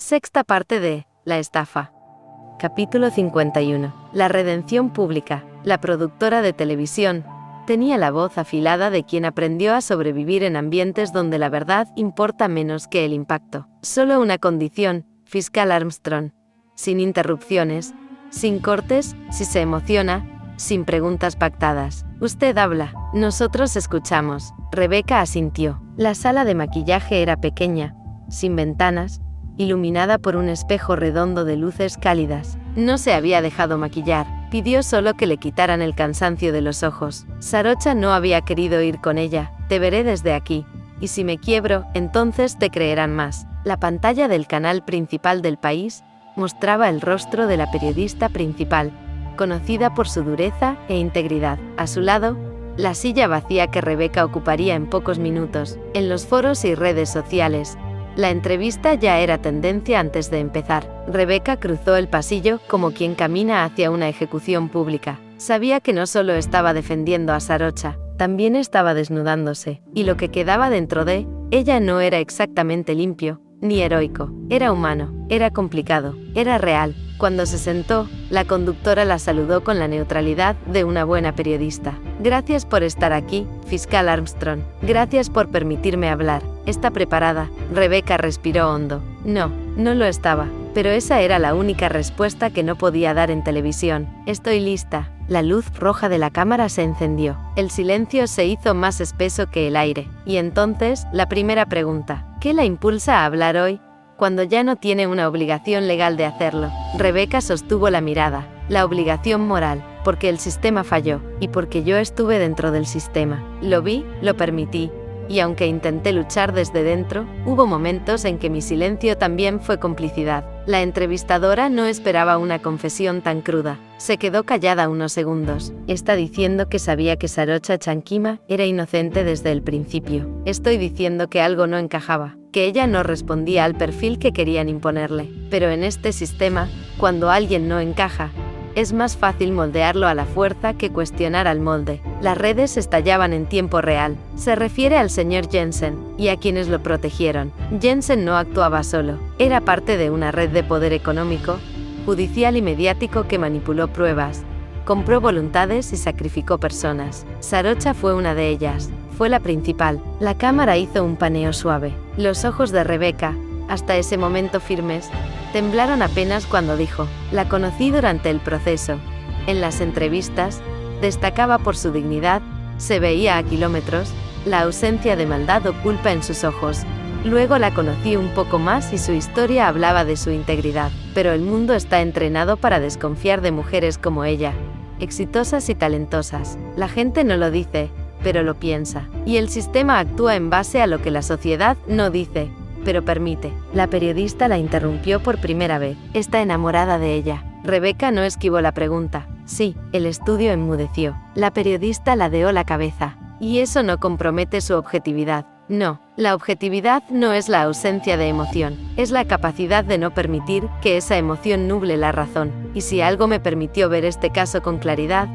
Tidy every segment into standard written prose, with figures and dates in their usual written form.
Sexta parte de La estafa. Capítulo 51. La redención pública. La productora de televisión tenía la voz afilada de quien aprendió a sobrevivir en ambientes donde la verdad importa menos que el impacto. Solo una condición, fiscal Armstrong. Sin interrupciones, sin cortes, si se emociona, sin preguntas pactadas. Usted habla, nosotros escuchamos. Rebecca asintió. La sala de maquillaje era pequeña, sin ventanas, iluminada por un espejo redondo de luces cálidas. No se había dejado maquillar, pidió solo que le quitaran el cansancio de los ojos. Sarocha no había querido ir con ella. Te veré desde aquí, y si me quiebro, entonces te creerán más. La pantalla del canal principal del país mostraba el rostro de la periodista principal, conocida por su dureza e integridad. A su lado, la silla vacía que Rebecca ocuparía en pocos minutos. En los foros y redes sociales, la entrevista ya era tendencia antes de empezar. Rebecca cruzó el pasillo como quien camina hacia una ejecución pública. Sabía que no solo estaba defendiendo a Sarocha, también estaba desnudándose, y lo que quedaba dentro de ella no era exactamente limpio, ni heroico. Era humano, era complicado, era real. Cuando se sentó, la conductora la saludó con la neutralidad de una buena periodista. Gracias por estar aquí, fiscal Armstrong. Gracias por permitirme hablar. ¿Está preparada? Rebecca respiró hondo. No, no lo estaba, pero esa era la única respuesta que no podía dar en televisión. Estoy lista. La luz roja de la cámara se encendió. El silencio se hizo más espeso que el aire. Y entonces, la primera pregunta. ¿Qué la impulsa a hablar hoy, cuando ya no tiene una obligación legal de hacerlo? Rebecca sostuvo la mirada. La obligación moral, porque el sistema falló, y porque yo estuve dentro del sistema. Lo vi, lo permití, y aunque intenté luchar desde dentro, hubo momentos en que mi silencio también fue complicidad. La entrevistadora no esperaba una confesión tan cruda. Se quedó callada unos segundos. Está diciendo que sabía que Sarocha Chankima era inocente desde el principio. Estoy diciendo que algo no encajaba, que ella no respondía al perfil que querían imponerle. Pero en este sistema, cuando alguien no encaja, es más fácil moldearlo a la fuerza que cuestionar al molde. Las redes estallaban en tiempo real. Se refiere al señor Jensen, y a quienes lo protegieron. Jensen no actuaba solo. Era parte de una red de poder económico, judicial y mediático que manipuló pruebas, compró voluntades y sacrificó personas. Sarocha fue una de ellas. Fue la principal. La cámara hizo un paneo suave. Los ojos de Rebecca, hasta ese momento firmes, temblaron apenas cuando dijo, la conocí durante el proceso. En las entrevistas, destacaba por su dignidad, se veía a kilómetros, la ausencia de maldad o culpa en sus ojos. Luego la conocí un poco más y su historia hablaba de su integridad. Pero el mundo está entrenado para desconfiar de mujeres como ella, exitosas y talentosas. La gente no lo dice, pero lo piensa. Y el sistema actúa en base a lo que la sociedad no dice, pero permite. La periodista la interrumpió por primera vez. Está enamorada de ella. Rebecca no esquivó la pregunta. Sí, el estudio enmudeció. La periodista ladeó la cabeza. Y eso no compromete su objetividad. No, la objetividad no es la ausencia de emoción, es la capacidad de no permitir que esa emoción nuble la razón. Y si algo me permitió ver este caso con claridad,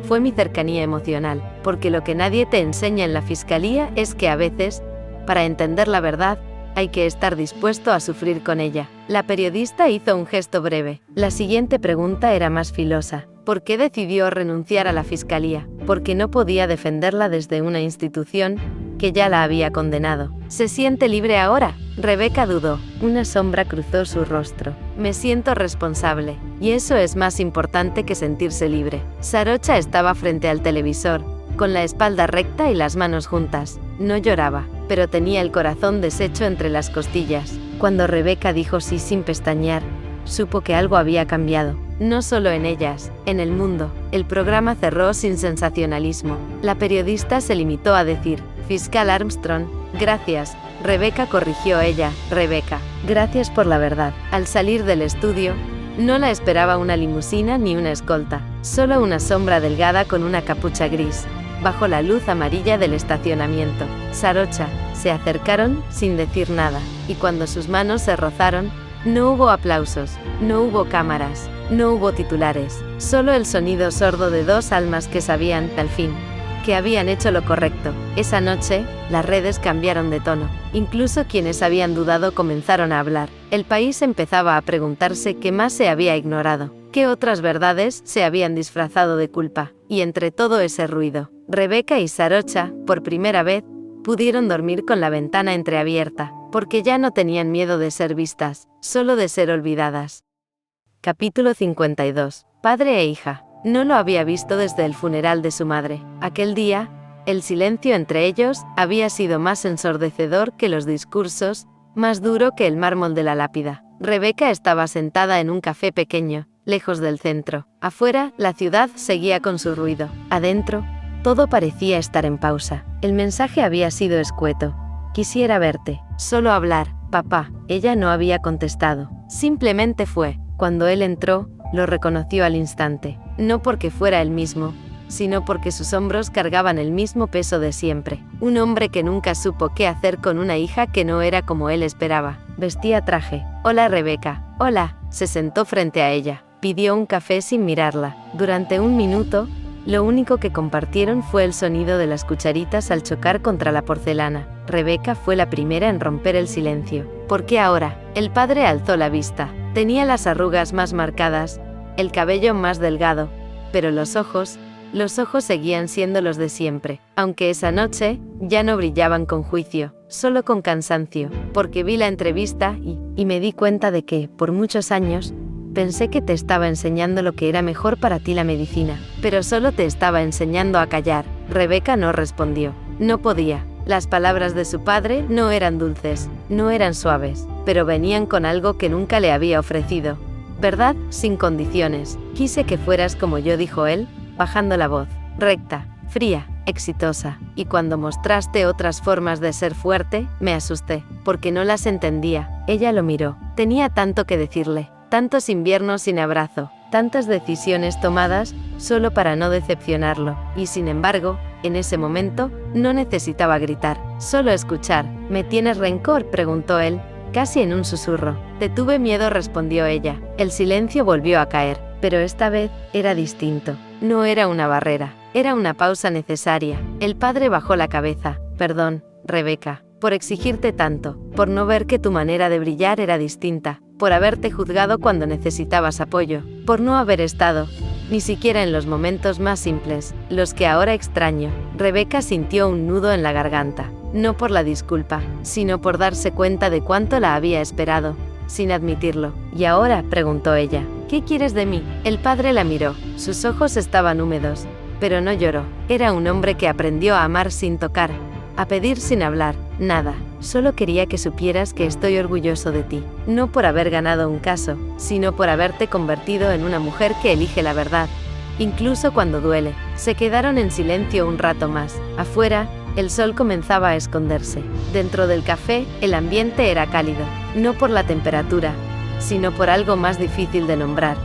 fue mi cercanía emocional, porque lo que nadie te enseña en la fiscalía es que a veces, para entender la verdad, hay que estar dispuesto a sufrir con ella. La periodista hizo un gesto breve. La siguiente pregunta era más filosa. ¿Por qué decidió renunciar a la fiscalía? Porque no podía defenderla desde una institución que ya la había condenado. ¿Se siente libre ahora? Rebecca dudó. Una sombra cruzó su rostro. Me siento responsable. Y eso es más importante que sentirse libre. Sarocha estaba frente al televisor, con la espalda recta y las manos juntas. No lloraba, pero tenía el corazón deshecho entre las costillas. Cuando Rebecca dijo sí sin pestañear, supo que algo había cambiado. No solo en ellas, en el mundo. El programa cerró sin sensacionalismo. La periodista se limitó a decir, fiscal Armstrong, gracias. Rebecca corrigió ella, Rebecca, gracias por la verdad. Al salir del estudio, no la esperaba una limusina ni una escolta, solo una sombra delgada con una capucha gris, bajo la luz amarilla del estacionamiento. Sarocha. Se acercaron, sin decir nada, y cuando sus manos se rozaron, no hubo aplausos, no hubo cámaras, no hubo titulares, solo el sonido sordo de dos almas que sabían, al fin, que habían hecho lo correcto. Esa noche, las redes cambiaron de tono. Incluso quienes habían dudado comenzaron a hablar. El país empezaba a preguntarse qué más se había ignorado, qué otras verdades se habían disfrazado de culpa. Y entre todo ese ruido, Rebecca y Sarocha, por primera vez, pudieron dormir con la ventana entreabierta, porque ya no tenían miedo de ser vistas, solo de ser olvidadas. Capítulo 52. Padre e hija. No lo había visto desde el funeral de su madre. Aquel día, el silencio entre ellos había sido más ensordecedor que los discursos, más duro que el mármol de la lápida. Rebecca estaba sentada en un café pequeño, lejos del centro. Afuera, la ciudad seguía con su ruido. Adentro, todo parecía estar en pausa. El mensaje había sido escueto. Quisiera verte. Solo hablar. Papá. Ella no había contestado. Simplemente fue. Cuando él entró, lo reconoció al instante. No porque fuera él mismo, sino porque sus hombros cargaban el mismo peso de siempre. Un hombre que nunca supo qué hacer con una hija que no era como él esperaba. Vestía traje. Hola Rebecca. Hola. Se sentó frente a ella. Pidió un café sin mirarla. Durante un minuto, lo único que compartieron fue el sonido de las cucharitas al chocar contra la porcelana. Rebecca fue la primera en romper el silencio. ¿Por qué ahora? El padre alzó la vista. Tenía las arrugas más marcadas, el cabello más delgado, pero los ojos seguían siendo los de siempre, aunque esa noche ya no brillaban con juicio, solo con cansancio, porque vi la entrevista y me di cuenta de que, por muchos años, pensé que te estaba enseñando lo que era mejor para ti la medicina, pero solo te estaba enseñando a callar. Rebecca no respondió. No podía. Las palabras de su padre no eran dulces, no eran suaves, pero venían con algo que nunca le había ofrecido. ¿Verdad? Sin condiciones. Quise que fueras como yo, dijo él, bajando la voz. Recta, fría, exitosa. Y cuando mostraste otras formas de ser fuerte, me asusté, porque no las entendía. Ella lo miró. Tenía tanto que decirle. Tantos inviernos sin abrazo, tantas decisiones tomadas solo para no decepcionarlo, y sin embargo, en ese momento, no necesitaba gritar, solo escuchar. ¿Me tienes rencor?, preguntó él, casi en un susurro. Te tuve miedo, respondió ella. El silencio volvió a caer, pero esta vez era distinto. No era una barrera, era una pausa necesaria. El padre bajó la cabeza. Perdón, Rebecca, por exigirte tanto, por no ver que tu manera de brillar era distinta, por haberte juzgado cuando necesitabas apoyo, por no haber estado, ni siquiera en los momentos más simples, los que ahora extraño. Rebecca sintió un nudo en la garganta, no por la disculpa, sino por darse cuenta de cuánto la había esperado, sin admitirlo. ¿Y ahora?, preguntó ella. ¿Qué quieres de mí? El padre la miró, sus ojos estaban húmedos, pero no lloró. Era un hombre que aprendió a amar sin tocar, a pedir sin hablar, nada. Solo quería que supieras que estoy orgulloso de ti, no por haber ganado un caso, sino por haberte convertido en una mujer que elige la verdad, incluso cuando duele. Se quedaron en silencio un rato más. Afuera, el sol comenzaba a esconderse. Dentro del café, el ambiente era cálido, no por la temperatura, sino por algo más difícil de nombrar: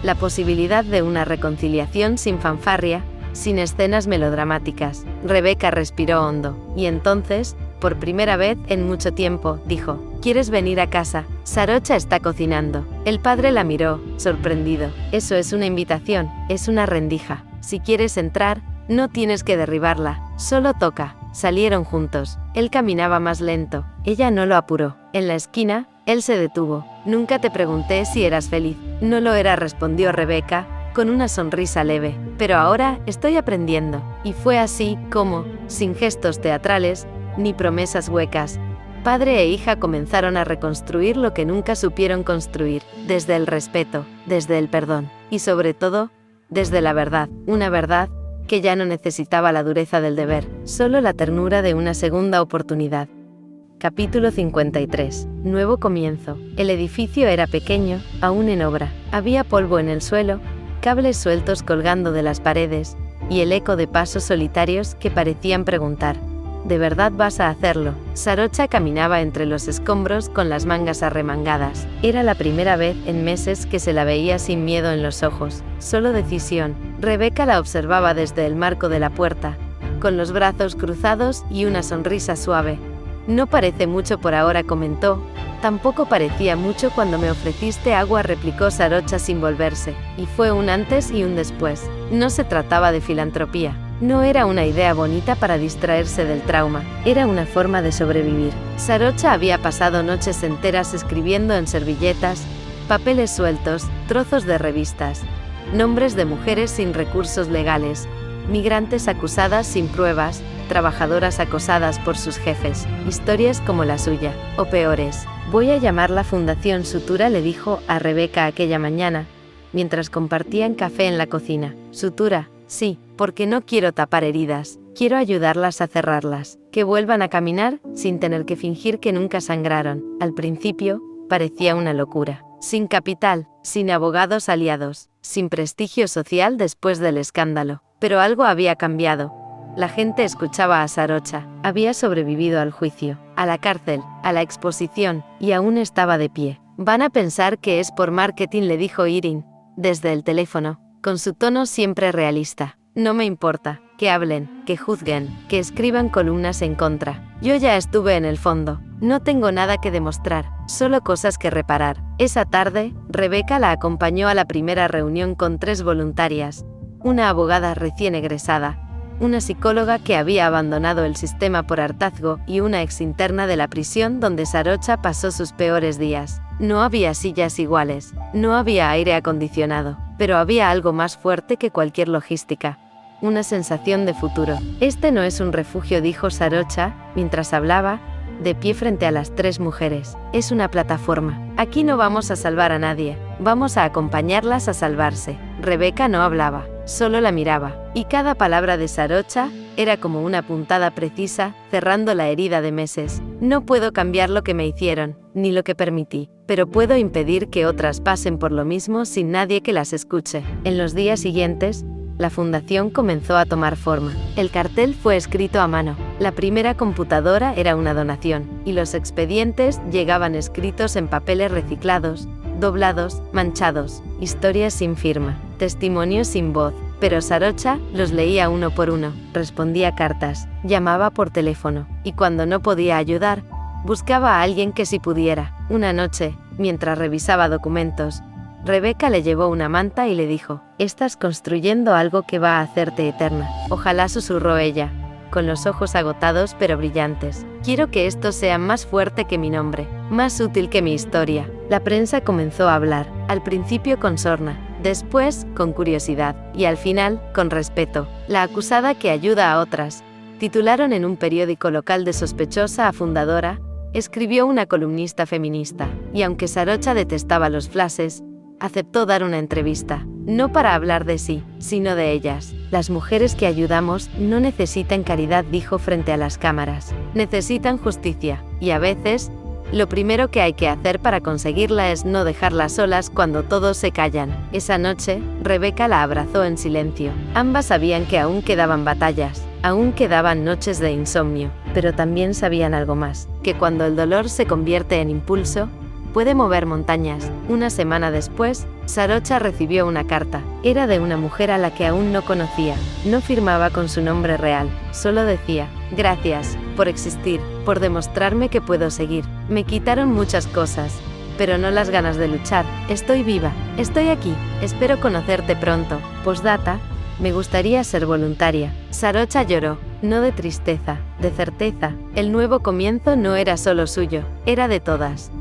la posibilidad de una reconciliación sin fanfarria, sin escenas melodramáticas. Rebecca respiró hondo, y entonces, por primera vez en mucho tiempo, dijo: ¿Quieres venir a casa? Sarocha está cocinando. El padre la miró, sorprendido. Eso es una invitación, es una rendija. Si quieres entrar, no tienes que derribarla, solo toca. Salieron juntos. Él caminaba más lento, ella no lo apuró. En la esquina, él se detuvo. Nunca te pregunté si eras feliz. No lo era, respondió Rebecca, con una sonrisa leve. Pero ahora estoy aprendiendo. Y fue así como, sin gestos teatrales, ni promesas huecas, padre e hija comenzaron a reconstruir lo que nunca supieron construir, desde el respeto, desde el perdón, y sobre todo, desde la verdad, una verdad que ya no necesitaba la dureza del deber, solo la ternura de una segunda oportunidad. Capítulo 53. Nuevo comienzo. El edificio era pequeño, aún en obra. Había polvo en el suelo, cables sueltos colgando de las paredes, y el eco de pasos solitarios que parecían preguntar: ¿de verdad vas a hacerlo? Sarocha caminaba entre los escombros con las mangas arremangadas. Era la primera vez en meses que se la veía sin miedo en los ojos, solo decisión. Rebecca la observaba desde el marco de la puerta, con los brazos cruzados y una sonrisa suave. No parece mucho por ahora, comentó. Tampoco parecía mucho cuando me ofreciste agua, replicó Sarocha sin volverse. Y fue un antes y un después. No se trataba de filantropía. No era una idea bonita para distraerse del trauma, era una forma de sobrevivir. Sarocha había pasado noches enteras escribiendo en servilletas, papeles sueltos, trozos de revistas, nombres de mujeres sin recursos legales, migrantes acusadas sin pruebas, trabajadoras acosadas por sus jefes, historias como la suya, o peores. Voy a llamar la Fundación Sutura, le dijo a Rebeca aquella mañana, mientras compartían café en la cocina. Sutura, sí, porque no quiero tapar heridas, quiero ayudarlas a cerrarlas, que vuelvan a caminar sin tener que fingir que nunca sangraron. Al principio, parecía una locura. Sin capital, sin abogados aliados, sin prestigio social después del escándalo. Pero algo había cambiado. La gente escuchaba a Sarocha, había sobrevivido al juicio, a la cárcel, a la exposición, y aún estaba de pie. Van a pensar que es por marketing, le dijo Irene, desde el teléfono, con su tono siempre realista. No me importa, que hablen, que juzguen, que escriban columnas en contra. Yo ya estuve en el fondo, no tengo nada que demostrar, solo cosas que reparar. Esa tarde, Rebeca la acompañó a la primera reunión con 3 voluntarias, una abogada recién egresada, una psicóloga que había abandonado el sistema por hartazgo y una exinterna de la prisión donde Sarocha pasó sus peores días. No había sillas iguales, no había aire acondicionado, pero había algo más fuerte que cualquier logística. Una sensación de futuro. Este no es un refugio, dijo Sarocha, mientras hablaba, de pie frente a las 3 mujeres. Es una plataforma. Aquí no vamos a salvar a nadie, vamos a acompañarlas a salvarse. Rebeca no hablaba, solo la miraba, y cada palabra de Sarocha era como una puntada precisa, cerrando la herida de meses. No puedo cambiar lo que me hicieron, ni lo que permití, pero puedo impedir que otras pasen por lo mismo sin nadie que las escuche. En los días siguientes, la fundación comenzó a tomar forma. El cartel fue escrito a mano. La primera computadora era una donación, y los expedientes llegaban escritos en papeles reciclados, doblados, manchados, historias sin firma, testimonios sin voz. Pero Sarocha los leía uno por uno, respondía cartas, llamaba por teléfono, y cuando no podía ayudar, buscaba a alguien que sí pudiera. Una noche, mientras revisaba documentos, Rebeca le llevó una manta y le dijo: «Estás construyendo algo que va a hacerte eterna». «Ojalá», susurró ella, con los ojos agotados pero brillantes. «Quiero que esto sea más fuerte que mi nombre, más útil que mi historia». La prensa comenzó a hablar, al principio con sorna, después con curiosidad, y al final, con respeto. «La acusada que ayuda a otras», titularon en un periódico local de sospechosa a fundadora, escribió una columnista feminista, y aunque Sarocha detestaba los flashes, aceptó dar una entrevista, no para hablar de sí, sino de ellas. «Las mujeres que ayudamos no necesitan caridad», dijo frente a las cámaras, necesitan justicia, y a veces, lo primero que hay que hacer para conseguirla es no dejarlas solas cuando todos se callan. Esa noche, Rebeca la abrazó en silencio. Ambas sabían que aún quedaban batallas, aún quedaban noches de insomnio, pero también sabían algo más, que cuando el dolor se convierte en impulso, puede mover montañas. Una semana después, Sarocha recibió una carta. Era de una mujer a la que aún no conocía. No firmaba con su nombre real, solo decía: «Gracias por existir, por demostrarme que puedo seguir. Me quitaron muchas cosas, pero no las ganas de luchar. Estoy viva, estoy aquí, espero conocerte pronto. Postdata, me gustaría ser voluntaria». Sarocha lloró, no de tristeza, de certeza. El nuevo comienzo no era solo suyo, era de todas.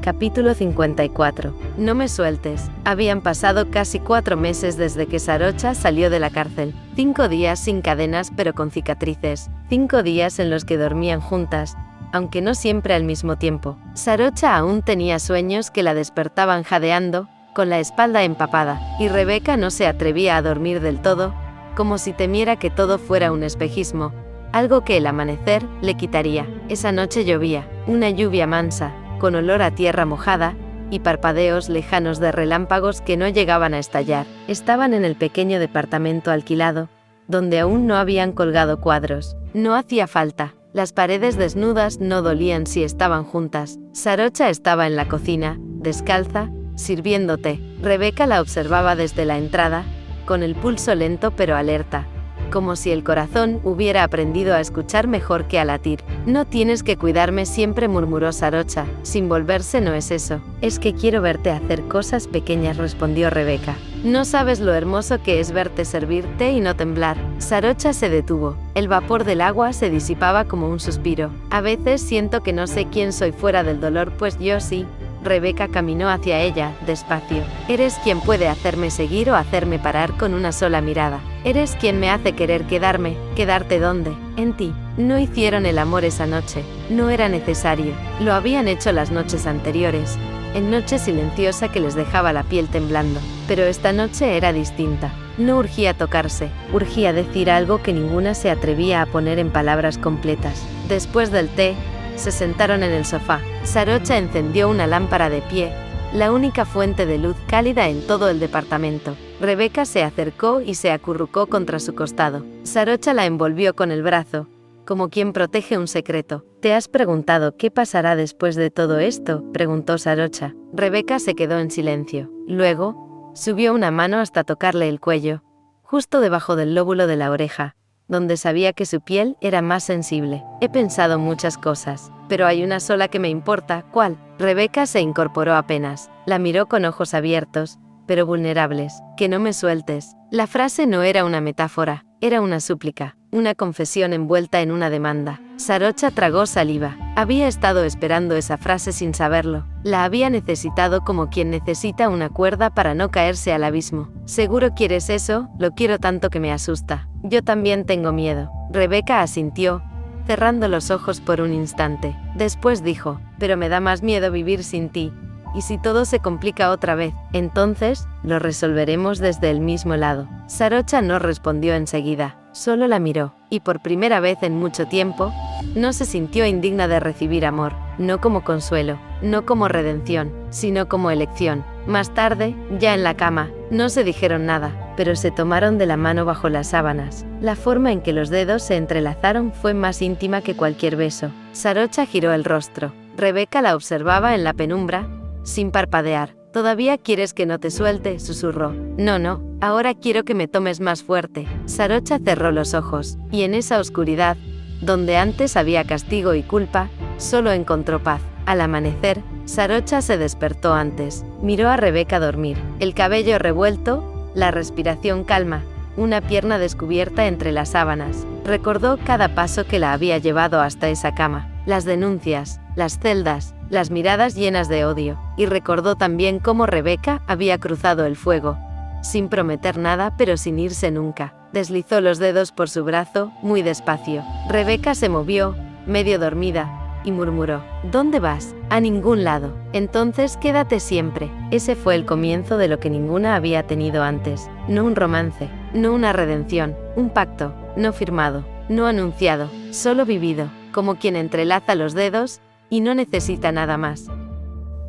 Capítulo 54. No me sueltes. Habían pasado casi 4 meses desde que Sarocha salió de la cárcel. 5 días sin cadenas pero con cicatrices. 5 días en los que dormían juntas, aunque no siempre al mismo tiempo. Sarocha aún tenía sueños que la despertaban jadeando, con la espalda empapada, y Rebeca no se atrevía a dormir del todo, como si temiera que todo fuera un espejismo, algo que el amanecer le quitaría. Esa noche llovía, una lluvia mansa, con olor a tierra mojada, y parpadeos lejanos de relámpagos que no llegaban a estallar. Estaban en el pequeño departamento alquilado, donde aún no habían colgado cuadros. No hacía falta, las paredes desnudas no dolían si estaban juntas. Sarocha estaba en la cocina, descalza, sirviendo té. Rebeca la observaba desde la entrada, con el pulso lento pero alerta, como si el corazón hubiera aprendido a escuchar mejor que a latir. No tienes que cuidarme siempre, murmuró Sarocha, sin volverse. No es eso, es que quiero verte hacer cosas pequeñas, respondió Rebeca. No sabes lo hermoso que es verte servirte y no temblar. Sarocha se detuvo. El vapor del agua se disipaba como un suspiro. A veces siento que no sé quién soy fuera del dolor, pues yo sí. Rebeca caminó hacia ella, despacio. Eres quien puede hacerme seguir o hacerme parar con una sola mirada. Eres quien me hace querer quedarme. ¿Quedarte dónde? En ti. No hicieron el amor esa noche. No era necesario. Lo habían hecho las noches anteriores, en noche silenciosa que les dejaba la piel temblando. Pero esta noche era distinta. No urgía tocarse, urgía decir algo que ninguna se atrevía a poner en palabras completas. Después del té, se sentaron en el sofá. Sarocha encendió una lámpara de pie, la única fuente de luz cálida en todo el departamento. Rebeca se acercó y se acurrucó contra su costado. Sarocha la envolvió con el brazo, como quien protege un secreto. ¿Te has preguntado qué pasará después de todo esto?, preguntó Sarocha. Rebeca se quedó en silencio. Luego, subió una mano hasta tocarle el cuello, justo debajo del lóbulo de la oreja, donde sabía que su piel era más sensible. He pensado muchas cosas, pero hay una sola que me importa. ¿Cuál? Rebeca se incorporó apenas. La miró con ojos abiertos, pero vulnerables. Que no me sueltes. La frase no era una metáfora, era una súplica, una confesión envuelta en una demanda. Sarocha tragó saliva. Había estado esperando esa frase sin saberlo. La había necesitado como quien necesita una cuerda para no caerse al abismo. ¿Seguro quieres eso? Lo quiero tanto que me asusta. Yo también tengo miedo. Rebeca asintió, cerrando los ojos por un instante. Después dijo, pero me da más miedo vivir sin ti. ¿Y si todo se complica otra vez? Entonces, lo resolveremos desde el mismo lado. Sarocha no respondió enseguida, solo la miró, y por primera vez en mucho tiempo, no se sintió indigna de recibir amor, no como consuelo, no como redención, sino como elección. Más tarde, ya en la cama, no se dijeron nada, pero se tomaron de la mano bajo las sábanas. La forma en que los dedos se entrelazaron fue más íntima que cualquier beso. Sarocha giró el rostro. Rebeca la observaba en la penumbra, sin parpadear. ¿Todavía quieres que no te suelte?, susurró. No, ahora quiero que me tomes más fuerte. Sarocha cerró los ojos, y en esa oscuridad, donde antes había castigo y culpa, solo encontró paz. Al amanecer, Sarocha se despertó antes. Miró a Rebeca dormir. El cabello revuelto, la respiración calma, una pierna descubierta entre las sábanas. Recordó cada paso que la había llevado hasta esa cama, las denuncias, las celdas, las miradas llenas de odio, y recordó también cómo Rebeca había cruzado el fuego, sin prometer nada pero sin irse nunca. Deslizó los dedos por su brazo, muy despacio. Rebeca se movió, medio dormida, y murmuró, ¿dónde vas? A ningún lado. Entonces quédate siempre. Ese fue el comienzo de lo que ninguna había tenido antes. No un romance, no una redención, un pacto, no firmado, no anunciado, solo vivido, como quien entrelaza los dedos, y no necesita nada más.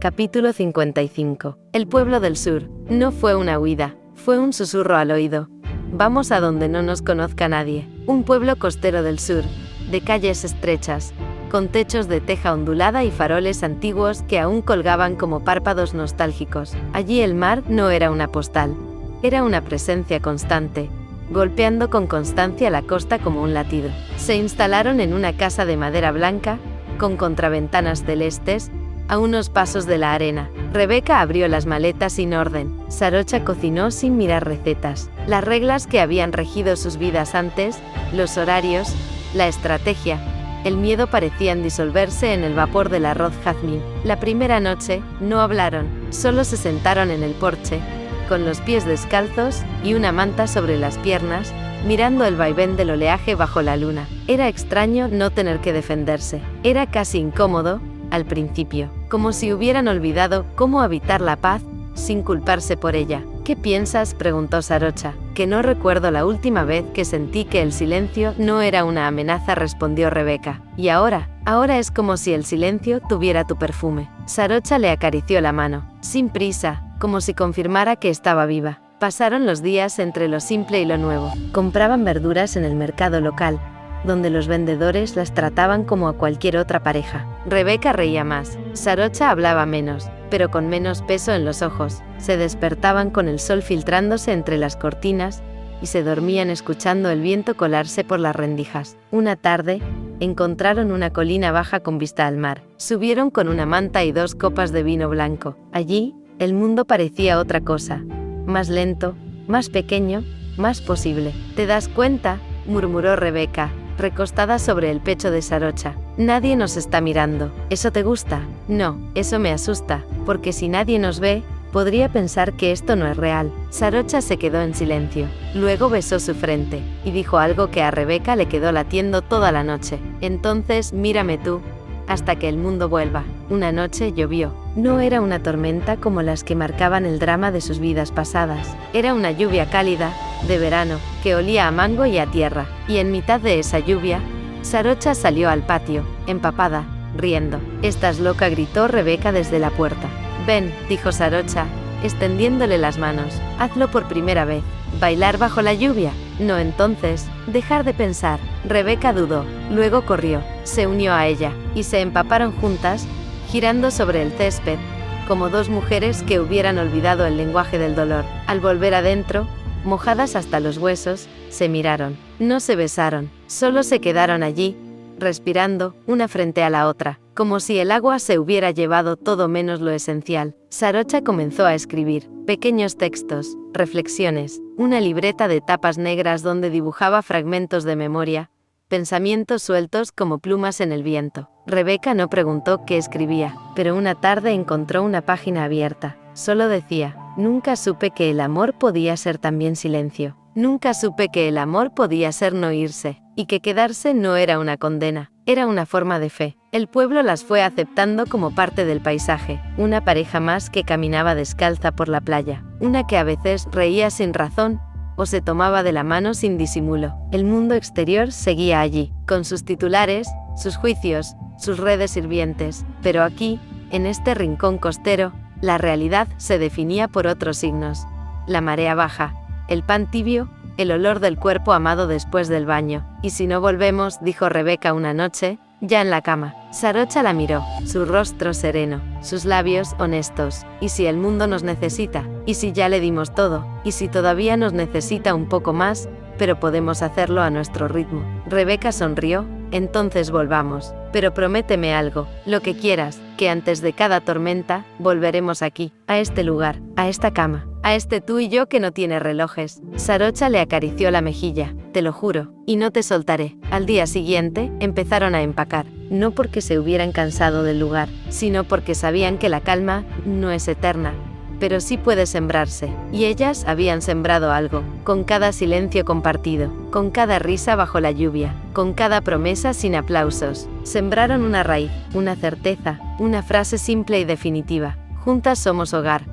Capítulo 55. El pueblo del sur. No fue una huida, fue un susurro al oído. Vamos a donde no nos conozca nadie. Un pueblo costero del sur, de calles estrechas, con techos de teja ondulada y faroles antiguos que aún colgaban como párpados nostálgicos. Allí el mar no era una postal, era una presencia constante, golpeando con constancia la costa como un latido. Se instalaron en una casa de madera blanca, con contraventanas celestes, a unos pasos de la arena. Rebeca abrió las maletas sin orden. Sarocha cocinó sin mirar recetas. Las reglas que habían regido sus vidas antes, los horarios, la estrategia, el miedo parecían disolverse en el vapor del arroz jazmín. La primera noche, no hablaron, solo se sentaron en el porche, con los pies descalzos y una manta sobre las piernas, mirando el vaivén del oleaje bajo la luna. Era extraño no tener que defenderse. Era casi incómodo, al principio, como si hubieran olvidado cómo habitar la paz, sin culparse por ella. ¿Qué piensas?, preguntó Sarocha. Que no recuerdo la última vez que sentí que el silencio no era una amenaza, respondió Rebeca. Y ahora es como si el silencio tuviera tu perfume. Sarocha le acarició la mano, sin prisa, como si confirmara que estaba viva. Pasaron los días entre lo simple y lo nuevo. Compraban verduras en el mercado local, donde los vendedores las trataban como a cualquier otra pareja. Rebeca reía más. Sarocha hablaba menos, pero con menos peso en los ojos. Se despertaban con el sol filtrándose entre las cortinas, y se dormían escuchando el viento colarse por las rendijas. Una tarde, encontraron una colina baja con vista al mar. Subieron con una manta y 2 copas de vino blanco. Allí, el mundo parecía otra cosa. Más lento, más pequeño, más posible. ¿Te das cuenta?, murmuró Rebeca, recostada sobre el pecho de Sarocha. Nadie nos está mirando. ¿Eso te gusta? No, eso me asusta, porque si nadie nos ve, podría pensar que esto no es real. Sarocha se quedó en silencio. Luego besó su frente, y dijo algo que a Rebeca le quedó latiendo toda la noche. Entonces, mírame tú, hasta que el mundo vuelva. Una noche llovió. No era una tormenta como las que marcaban el drama de sus vidas pasadas. Era una lluvia cálida, de verano, que olía a mango y a tierra. Y en mitad de esa lluvia, Sarocha salió al patio, empapada, riendo. «¿Estás loca?», gritó Rebeca desde la puerta. «Ven», dijo Sarocha, extendiéndole las manos. «Hazlo por primera vez». ¿Bailar bajo la lluvia? No, entonces, dejar de pensar. Rebeca dudó, luego corrió, se unió a ella, y se empaparon juntas, girando sobre el césped, como 2 mujeres que hubieran olvidado el lenguaje del dolor. Al volver adentro, mojadas hasta los huesos, se miraron. No se besaron, solo se quedaron allí, respirando, una frente a la otra, como si el agua se hubiera llevado todo menos lo esencial. Sarocha comenzó a escribir pequeños textos, reflexiones, una libreta de tapas negras donde dibujaba fragmentos de memoria, pensamientos sueltos como plumas en el viento. Rebeca no preguntó qué escribía, pero una tarde encontró una página abierta. Solo decía: «Nunca supe que el amor podía ser también silencio. Nunca supe que el amor podía ser no irse, y que quedarse no era una condena, era una forma de fe». El pueblo las fue aceptando como parte del paisaje, una pareja más que caminaba descalza por la playa, una que a veces reía sin razón, o se tomaba de la mano sin disimulo. El mundo exterior seguía allí, con sus titulares, sus juicios, sus redes hirvientes, pero aquí, en este rincón costero, la realidad se definía por otros signos. La marea baja, el pan tibio, el olor del cuerpo amado después del baño. «¿Y si no volvemos?», dijo Rebeca una noche, ya en la cama. Sarocha la miró, su rostro sereno, sus labios honestos. «¿Y si el mundo nos necesita? ¿Y si ya le dimos todo? ¿Y si todavía nos necesita un poco más, pero podemos hacerlo a nuestro ritmo?» Rebeca sonrió. «Entonces volvamos. Pero prométeme algo, lo que quieras, que antes de cada tormenta, volveremos aquí, a este lugar, a esta cama, a este tú y yo que no tiene relojes». Sarocha le acarició la mejilla. «Te lo juro, y no te soltaré». Al día siguiente, empezaron a empacar, no porque se hubieran cansado del lugar, sino porque sabían que la calma no es eterna, pero sí puede sembrarse, y ellas habían sembrado algo, con cada silencio compartido, con cada risa bajo la lluvia, con cada promesa sin aplausos. Sembraron una raíz, una certeza, una frase simple y definitiva: «Juntas somos hogar».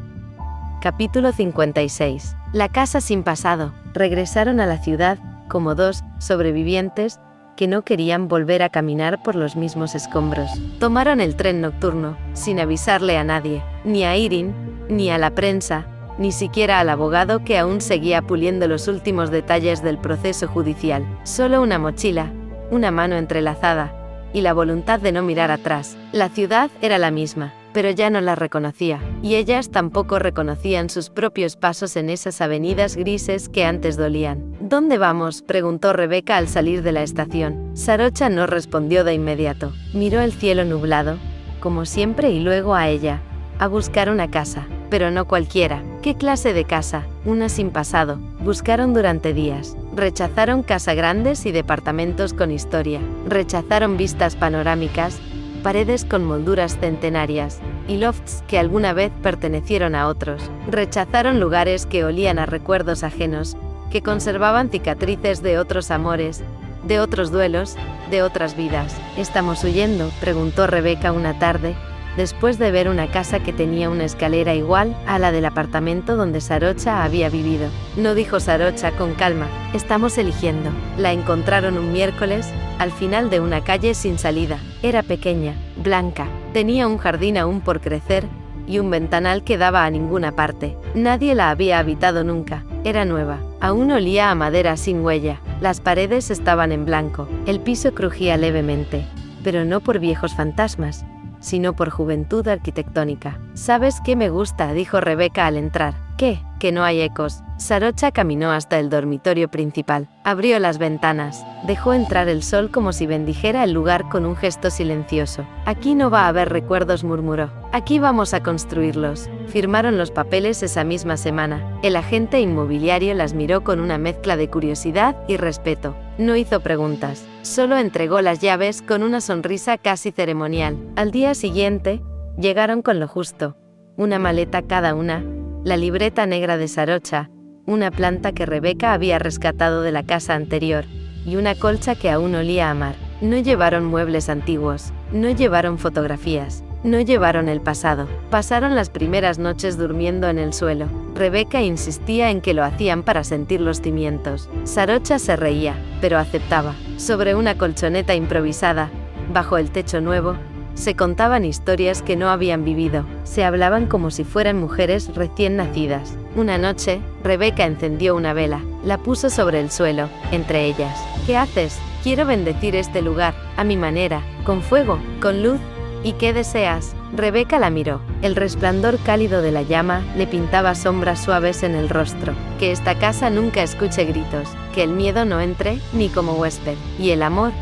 Capítulo 56. La casa sin pasado. Regresaron a la ciudad, como 2 sobrevivientes, que no querían volver a caminar por los mismos escombros. Tomaron el tren nocturno, sin avisarle a nadie, ni a Irene, ni a la prensa, ni siquiera al abogado que aún seguía puliendo los últimos detalles del proceso judicial. Solo una mochila, una mano entrelazada, y la voluntad de no mirar atrás. La ciudad era la misma, pero ya no la reconocía, y ellas tampoco reconocían sus propios pasos en esas avenidas grises que antes dolían. «¿Dónde vamos?», preguntó Rebeca al salir de la estación. Sarocha no respondió de inmediato. Miró el cielo nublado, como siempre, y luego a ella. «A buscar una casa, pero no cualquiera». «¿Qué clase de casa?». «Una sin pasado». Buscaron durante días. Rechazaron casas grandes y departamentos con historia. Rechazaron vistas panorámicas, paredes con molduras centenarias, y lofts que alguna vez pertenecieron a otros. Rechazaron lugares que olían a recuerdos ajenos, que conservaban cicatrices de otros amores, de otros duelos, de otras vidas. «¿Estamos huyendo?», preguntó Rebeca una tarde, después de ver una casa que tenía una escalera igual a la del apartamento donde Sarocha había vivido. «No», dijo Sarocha con calma, «estamos eligiendo». La encontraron un miércoles, al final de una calle sin salida. Era pequeña, blanca, tenía un jardín aún por crecer, y un ventanal que daba a ninguna parte. Nadie la había habitado nunca. Era nueva. Aún olía a madera sin huella. Las paredes estaban en blanco. El piso crujía levemente, pero no por viejos fantasmas, sino por juventud arquitectónica. «¿Sabes qué me gusta?», dijo Rebeca al entrar. ¿Qué? Que no hay ecos. Sarocha caminó hasta el dormitorio principal. Abrió las ventanas. Dejó entrar el sol como si bendijera el lugar con un gesto silencioso. Aquí no va a haber recuerdos, murmuró. Aquí vamos a construirlos. Firmaron los papeles esa misma semana. El agente inmobiliario las miró con una mezcla de curiosidad y respeto. No hizo preguntas. Solo entregó las llaves con una sonrisa casi ceremonial. Al día siguiente, llegaron con lo justo. Una maleta cada una, la libreta negra de Sarocha, una planta que Rebeca había rescatado de la casa anterior, y una colcha que aún olía a mar. No llevaron muebles antiguos, no llevaron fotografías, no llevaron el pasado. Pasaron las primeras noches durmiendo en el suelo. Rebeca insistía en que lo hacían para sentir los cimientos. Sarocha se reía, pero aceptaba. Sobre una colchoneta improvisada, bajo el techo nuevo, se contaban historias que no habían vivido, se hablaban como si fueran mujeres recién nacidas. Una noche, Rebeca encendió una vela, la puso sobre el suelo, entre ellas. ¿Qué haces? Quiero bendecir este lugar, a mi manera, con fuego, con luz. ¿Y qué deseas? Rebeca la miró. El resplandor cálido de la llama le pintaba sombras suaves en el rostro. Que esta casa nunca escuche gritos, que el miedo no entre, ni como huésped. Y el amor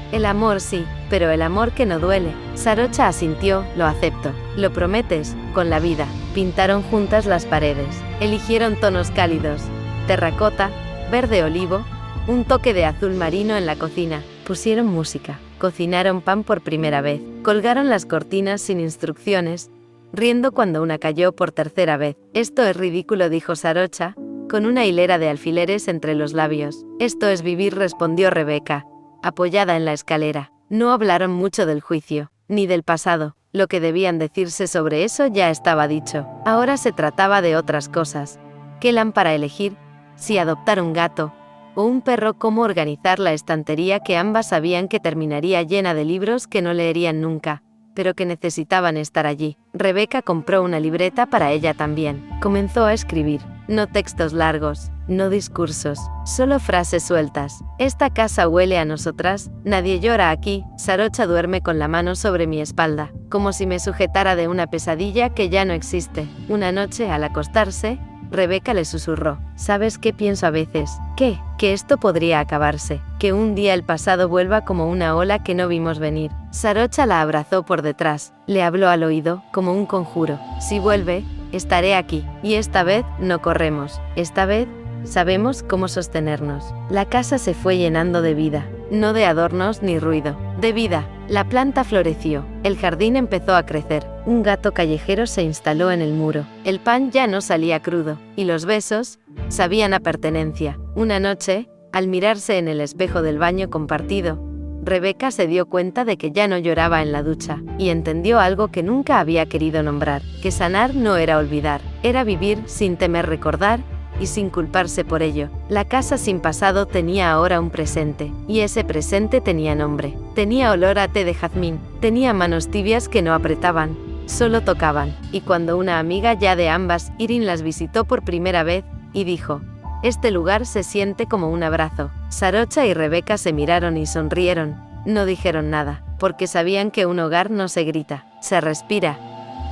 sí, pero el amor que no duele. Sarocha asintió, lo acepto. ¿Lo prometes? Con la vida. Pintaron juntas las paredes. Eligieron tonos cálidos. Terracota, verde olivo, un toque de azul marino en la cocina. Pusieron música. Cocinaron pan por primera vez. Colgaron las cortinas sin instrucciones, riendo cuando una cayó por tercera vez. Esto es ridículo, dijo Sarocha, con una hilera de alfileres entre los labios. Esto es vivir, respondió Rebeca, apoyada en la escalera. No hablaron mucho del juicio, ni del pasado. Lo que debían decirse sobre eso ya estaba dicho. Ahora se trataba de otras cosas. ¿Qué lámpara elegir? Si adoptar un gato o un perro, cómo organizar la estantería que ambas sabían que terminaría llena de libros que no leerían nunca, pero que necesitaban estar allí. Rebeca compró una libreta para ella también. Comenzó a escribir. No textos largos, no discursos, solo frases sueltas. Esta casa huele a nosotras, nadie llora aquí. Sarocha duerme con la mano sobre mi espalda, como si me sujetara de una pesadilla que ya no existe. Una noche, al acostarse, Rebeca le susurró. ¿Sabes qué pienso a veces? ¿Qué? Que esto podría acabarse. Que un día el pasado vuelva como una ola que no vimos venir. Sarocha la abrazó por detrás. Le habló al oído, como un conjuro. Si vuelve, estaré aquí. Y esta vez, no corremos. Esta vez, sabemos cómo sostenernos. La casa se fue llenando de vida. No de adornos ni ruido. De vida. La planta floreció. El jardín empezó a crecer. Un gato callejero se instaló en el muro. El pan ya no salía crudo. Y los besos sabían a pertenencia. Una noche, al mirarse en el espejo del baño compartido, Rebeca se dio cuenta de que ya no lloraba en la ducha, y entendió algo que nunca había querido nombrar, que sanar no era olvidar, era vivir sin temer recordar, y sin culparse por ello. La casa sin pasado tenía ahora un presente, y ese presente tenía nombre. Tenía olor a té de jazmín, tenía manos tibias que no apretaban, solo tocaban, y cuando una amiga ya de ambas, Irin, las visitó por primera vez, y dijo: este lugar se siente como un abrazo. Sarocha y Rebeca se miraron y sonrieron, no dijeron nada, porque sabían que un hogar no se grita, se respira.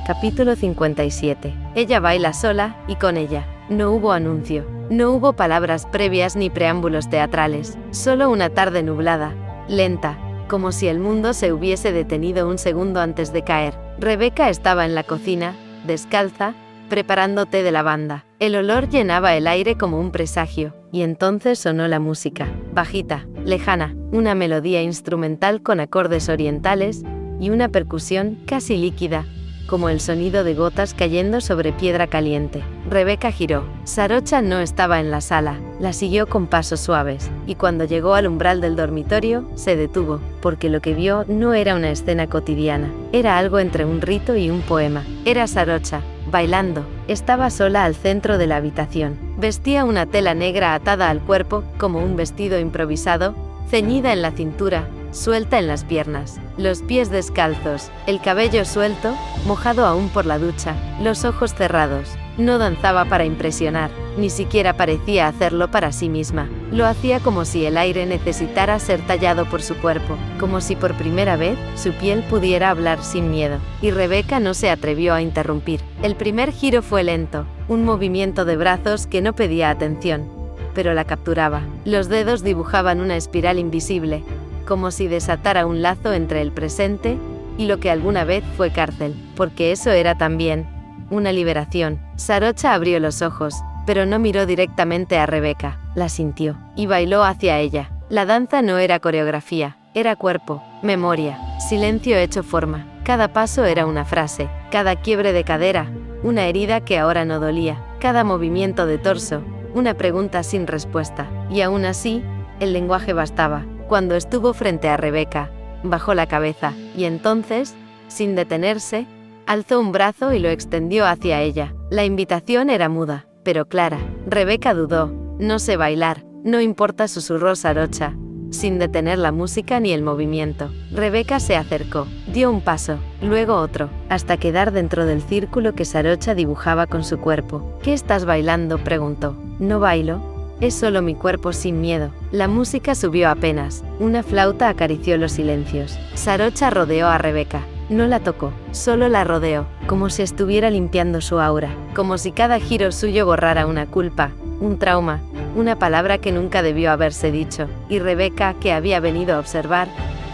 Capítulo 57. Ella baila sola, y con ella. No hubo anuncio, no hubo palabras previas ni preámbulos teatrales, solo una tarde nublada, lenta, como si el mundo se hubiese detenido un segundo antes de caer. Rebeca estaba en la cocina, descalza, preparando té de lavanda. El olor llenaba el aire como un presagio, y entonces sonó la música, bajita, lejana, una melodía instrumental con acordes orientales, y una percusión casi líquida, como el sonido de gotas cayendo sobre piedra caliente. Rebeca giró. Sarocha no estaba en la sala, la siguió con pasos suaves, y cuando llegó al umbral del dormitorio, se detuvo, porque lo que vio no era una escena cotidiana, era algo entre un rito y un poema. Era Sarocha, bailando. Estaba sola al centro de la habitación. Vestía una tela negra atada al cuerpo, como un vestido improvisado, ceñida en la cintura, suelta en las piernas. los pies descalzos, el cabello suelto, mojado aún por la ducha, los ojos cerrados. No danzaba para impresionar, ni siquiera parecía hacerlo para sí misma. Lo hacía como si el aire necesitara ser tallado por su cuerpo, como si por primera vez su piel pudiera hablar sin miedo. Y Rebeca no se atrevió a interrumpir. El primer giro fue lento, un movimiento de brazos que no pedía atención, pero la capturaba. Los dedos dibujaban una espiral invisible, como si desatara un lazo entre el presente y lo que alguna vez fue cárcel, porque eso era también una liberación. Sarocha abrió los ojos, pero no miró directamente a Rebeca, la sintió, y bailó hacia ella. La danza no era coreografía, era cuerpo, memoria, silencio hecho forma. Cada paso era una frase, cada quiebre de cadera, una herida que ahora no dolía, cada movimiento de torso, una pregunta sin respuesta. Y aún así, el lenguaje bastaba. Cuando estuvo frente a Rebeca, bajó la cabeza, y entonces, sin detenerse, alzó un brazo y lo extendió hacia ella. La invitación era muda, pero clara. Rebeca dudó. No sé bailar, no importa, susurró Sarocha, sin detener la música ni el movimiento. Rebeca se acercó, dio un paso, luego otro, hasta quedar dentro del círculo que Sarocha dibujaba con su cuerpo. ¿Qué estás bailando?, preguntó. No bailo, es solo mi cuerpo sin miedo. La música subió apenas, una flauta acarició los silencios. Sarocha rodeó a Rebeca. No la tocó, solo la rodeó, como si estuviera limpiando su aura, como si cada giro suyo borrara una culpa, un trauma, una palabra que nunca debió haberse dicho. Y Rebeca, que había venido a observar,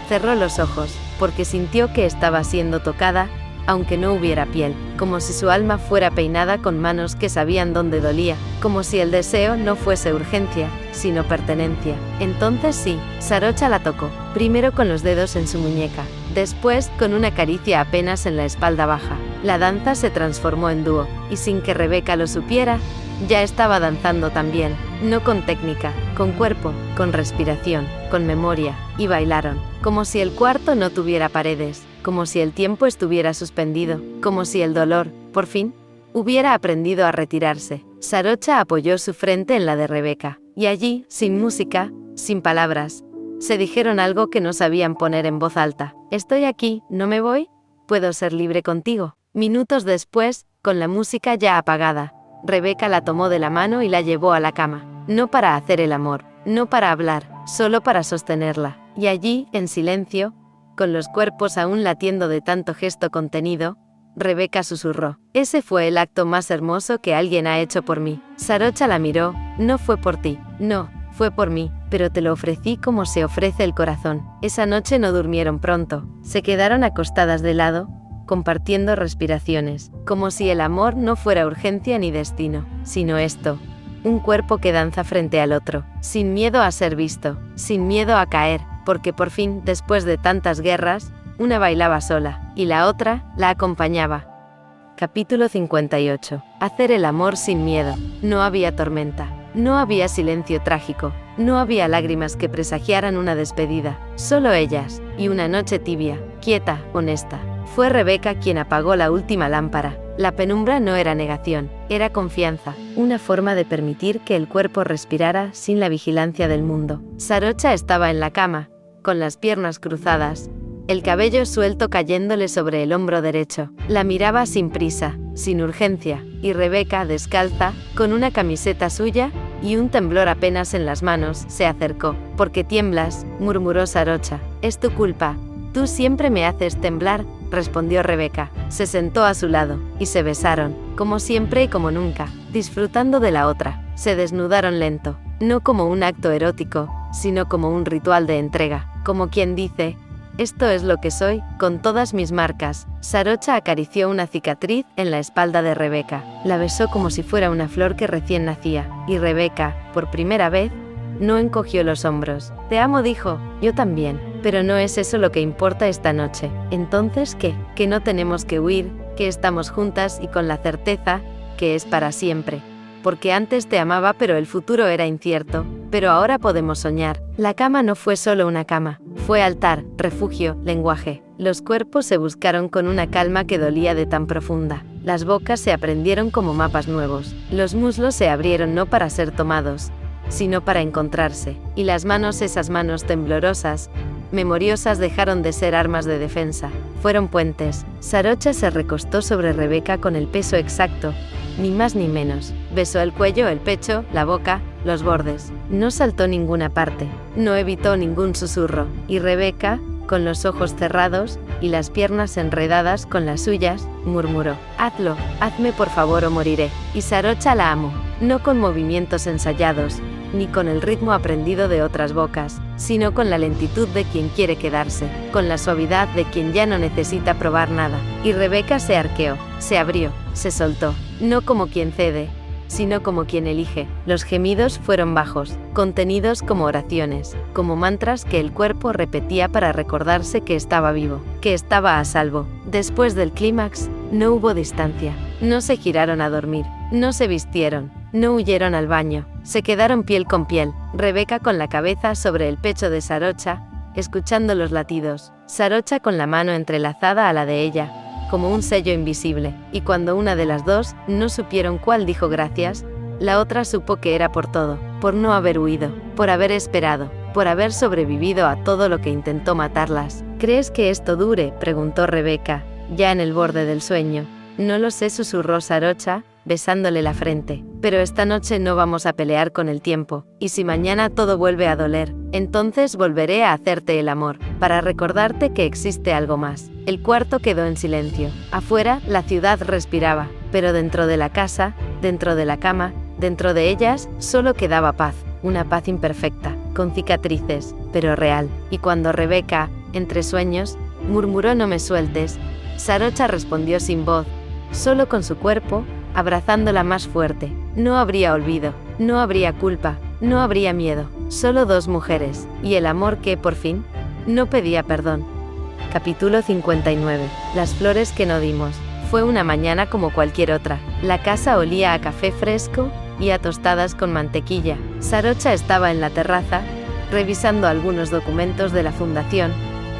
cerró los ojos, porque sintió que estaba siendo tocada, aunque no hubiera piel, como si su alma fuera peinada con manos que sabían dónde dolía, como si el deseo no fuese urgencia, sino pertenencia. Entonces sí, Sarocha la tocó, primero con los dedos en su muñeca, después con una caricia apenas en la espalda baja. La danza se transformó en dúo, y sin que Rebeca lo supiera, ya estaba danzando también, no con técnica, con cuerpo, con respiración, con memoria, y bailaron, como si el cuarto no tuviera paredes, como si el tiempo estuviera suspendido, como si el dolor, por fin, hubiera aprendido a retirarse. Sarocha apoyó su frente en la de Rebeca, y allí, sin música, sin palabras, se dijeron algo que no sabían poner en voz alta. Estoy aquí, no me voy, puedo ser libre contigo. Minutos después, con la música ya apagada, Rebeca la tomó de la mano y la llevó a la cama, no para hacer el amor, no para hablar, solo para sostenerla. Y allí, en silencio, con los cuerpos aún latiendo de tanto gesto contenido, Rebeca susurró: ese fue el acto más hermoso que alguien ha hecho por mí. Sarocha la miró: no fue por ti, no, fue por mí, pero te lo ofrecí como se ofrece el corazón. Esa noche no durmieron pronto, se quedaron acostadas de lado, compartiendo respiraciones, como si el amor no fuera urgencia ni destino, sino esto, un cuerpo que danza frente al otro, sin miedo a ser visto, sin miedo a caer, porque por fin, después de tantas guerras, una bailaba sola, y la otra la acompañaba. Capítulo 58. Hacer el amor sin miedo. No había tormenta, no había silencio trágico, no había lágrimas que presagiaran una despedida, solo ellas, y una noche tibia, quieta, honesta. Fue Rebeca quien apagó la última lámpara. La penumbra no era negación, era confianza, una forma de permitir que el cuerpo respirara sin la vigilancia del mundo. Sarocha estaba en la cama, con las piernas cruzadas, el cabello suelto cayéndole sobre el hombro derecho. La miraba sin prisa, sin urgencia, y Rebeca, descalza, con una camiseta suya y un temblor apenas en las manos, se acercó. «¿Por qué tiemblas?», murmuró Sarocha. «Es tu culpa, tú siempre me haces temblar», respondió Rebeca. Se sentó a su lado, y se besaron, como siempre y como nunca, disfrutando de la otra. Se desnudaron lento, no como un acto erótico, sino como un ritual de entrega, como quien dice: esto es lo que soy, con todas mis marcas. Sarocha acarició una cicatriz en la espalda de Rebeca, la besó como si fuera una flor que recién nacía, y Rebeca, por primera vez, no encogió los hombros. «Te amo», dijo. «Yo también. Pero no es eso lo que importa esta noche». «¿Entonces qué?». «Que no tenemos que huir, que estamos juntas y con la certeza que es para siempre. Porque antes te amaba pero el futuro era incierto, pero ahora podemos soñar». La cama no fue solo una cama, fue altar, refugio, lenguaje. Los cuerpos se buscaron con una calma que dolía de tan profunda. Las bocas se aprendieron como mapas nuevos. Los muslos se abrieron no para ser tomados, sino para encontrarse. Y las manos, esas manos temblorosas, memoriosas dejaron de ser armas de defensa. Fueron puentes. Sarocha se recostó sobre Rebeca con el peso exacto, ni más ni menos. Besó el cuello, el pecho, la boca, los bordes. No saltó ninguna parte. No evitó ningún susurro. Y Rebeca, con los ojos cerrados y las piernas enredadas con las suyas, murmuró: «Hazlo, hazme por favor o moriré». Y Sarocha la amó, no con movimientos ensayados, ni con el ritmo aprendido de otras bocas, sino con la lentitud de quien quiere quedarse, con la suavidad de quien ya no necesita probar nada. Y Rebeca se arqueó, se abrió, se soltó, no como quien cede, sino como quien elige. Los gemidos fueron bajos, contenidos como oraciones, como mantras que el cuerpo repetía para recordarse que estaba vivo, que estaba a salvo. Después del clímax, no hubo distancia. No se giraron a dormir, no se vistieron, no huyeron al baño, se quedaron piel con piel, Rebeca con la cabeza sobre el pecho de Sarocha, escuchando los latidos, Sarocha con la mano entrelazada a la de ella, como un sello invisible, y cuando una de las dos no supieron cuál dijo gracias, la otra supo que era por todo, por no haber huido, por haber esperado, por haber sobrevivido a todo lo que intentó matarlas. «¿Crees que esto dure?», preguntó Rebeca, ya en el borde del sueño. «No lo sé», susurró Sarocha, besándole la frente. «Pero esta noche no vamos a pelear con el tiempo, y si mañana todo vuelve a doler, entonces volveré a hacerte el amor, para recordarte que existe algo más». El cuarto quedó en silencio. Afuera, la ciudad respiraba, pero dentro de la casa, dentro de la cama, dentro de ellas, solo quedaba paz, una paz imperfecta, con cicatrices, pero real. Y cuando Rebeca, entre sueños, murmuró: «No me sueltes», Sarocha respondió sin voz, solo con su cuerpo, abrazándola más fuerte. No habría olvido, no habría culpa, no habría miedo, solo dos mujeres, y el amor que, por fin, no pedía perdón. Capítulo 59. Las flores que no dimos. Fue una mañana como cualquier otra. La casa olía a café fresco y a tostadas con mantequilla. Sarocha estaba en la terraza, revisando algunos documentos de la fundación,